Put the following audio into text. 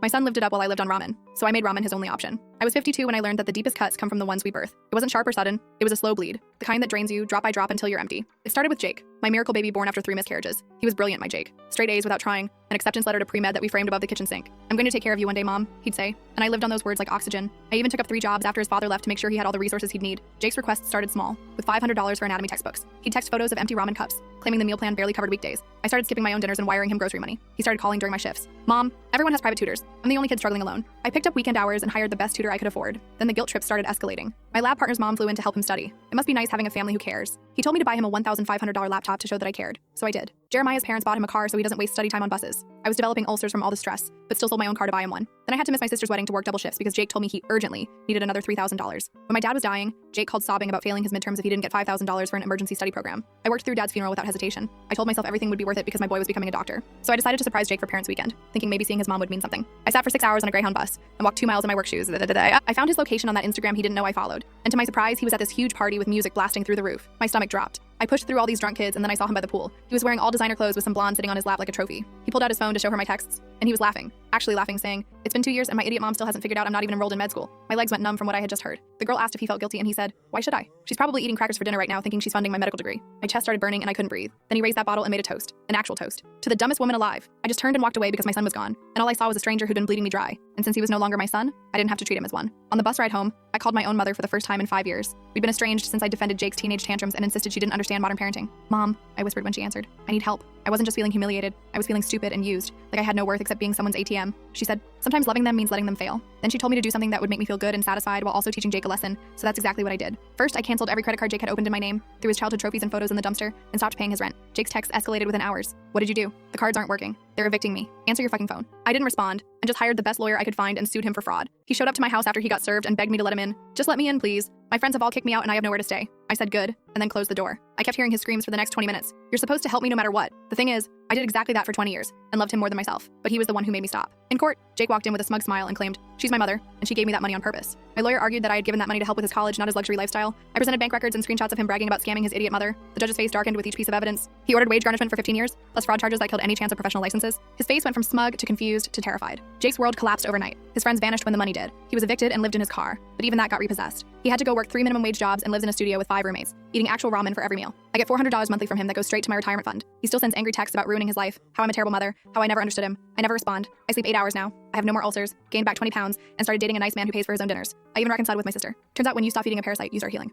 My son lived it up while I lived on ramen, so I made ramen his only option. I was 52 when I learned that the deepest cuts come from the ones we birth. It wasn't sharp or sudden, it was a slow bleed, the kind that drains you drop by drop until you're empty. It started with Jake, my miracle baby born after 3 miscarriages. He was brilliant, my Jake. Straight A's without trying, an acceptance letter to pre-med that we framed above the kitchen sink. I'm going to take care of you one day, Mom, he'd say. And I lived on those words like oxygen. I even took up 3 jobs after his father left to make sure he had all the resources he'd need. Jake's requests started small, with $500 for anatomy textbooks. He'd text photos of empty ramen cups, claiming the meal plan barely covered weekdays. I started skipping my own dinners and wiring him grocery money. He started calling during my shifts. Mom, everyone has private tutors. I'm the only kid struggling alone. I picked up weekend hours and hired the best tutor I could afford. Then the guilt trip started escalating. My lab partner's mom flew in to help him study. It must be nice having a family who cares. He told me to buy him a $1,500 laptop to show that I cared. So I did. Jeremiah's parents bought him a car so he doesn't waste study time on buses. I was developing ulcers from all the stress, but still sold my own car to buy him one. Then I had to miss my sister's wedding to work double shifts because Jake told me he urgently needed another $3,000. When my dad was dying, Jake called sobbing about failing his midterms if he didn't get $5,000 for an emergency study program. I worked through Dad's funeral without hesitation. I told myself everything would be worth it because my boy was becoming a doctor. So I decided to surprise Jake for Parents' Weekend, thinking maybe seeing his mom would mean something. I sat for 6 hours on a Greyhound bus and walked 2 miles in my work shoes. I found his location on that Instagram he didn't know I followed. And to my surprise, he was at this huge party with music blasting through the roof. My stomach dropped. I pushed through all these drunk kids and then I saw him by the pool. He was wearing all designer clothes with some blonde sitting on his lap like a trophy. He pulled out his phone to show her my texts, and he was laughing, actually laughing, saying, "It's been 2 years and my idiot mom still hasn't figured out I'm not even enrolled in med school." My legs went numb from what I had just heard. The girl asked if he felt guilty and he said, "Why should I? She's probably eating crackers for dinner right now thinking she's funding my medical degree." My chest started burning and I couldn't breathe. Then he raised that bottle and made a toast, an actual toast, to the dumbest woman alive. I just turned and walked away because my son was gone, and all I saw was a stranger who'd been bleeding me dry. And since he was no longer my son, I didn't have to treat him as one. On the bus ride home, I called my own mother for the first time in 5 years. We'd been estranged since I defended Jake's teenage tantrums and insisted she didn't understand modern parenting. "Mom," I whispered when she answered, "I need help." I wasn't just feeling humiliated, I was feeling stupid and used, like I had no worth except being someone's ATM. She said, "Sometimes loving them means letting them fail." Then she told me to do something that would make me feel good and satisfied while also teaching Jake a lesson, so that's exactly what I did. First, I canceled every credit card Jake had opened in my name, threw his childhood trophies and photos in the dumpster, and stopped paying his rent. Jake's texts escalated within hours. "What did you do? The cards aren't working. They're evicting me. Answer your fucking phone." I didn't respond, and just hired the best lawyer I could find and sued him for fraud. He showed up to my house after he got served and begged me to let him in. "Just let me in, please. My friends have all kicked me out and I have nowhere to stay." I said good, and then closed the door. I kept hearing his screams for the next 20 minutes. "You're supposed to help me no matter what." The thing is, I did exactly that for 20 years, and loved him more than myself, but he was the one who made me stop. In court, Jake walked in with a smug smile and claimed, "She's my mother, and she gave me that money on purpose." My lawyer argued that I had given that money to help with his college, not his luxury lifestyle. I presented bank records and screenshots of him bragging about scamming his idiot mother. The judge's face darkened with each piece of evidence. He ordered wage garnishment for 15 years, plus fraud charges that killed any chance of professional licenses. His face went from smug to confused to terrified. Jake's world collapsed overnight. His friends vanished when the money did. He was evicted and lived in his car, but even that got repossessed. He had to go work 3 minimum wage jobs and lives in a studio with 5 roommates, eating actual ramen for every meal. I get $400 monthly from him that goes straight to my retirement fund. He still sends angry texts about ruining his life, how I'm a terrible mother, how I never understood him. I never respond. I sleep 8 hours now. I have no more ulcers, gained back 20 pounds, and started dating a nice man who pays for his own dinners. I even reconciled with my sister. Turns out when you stop eating a parasite, you start healing.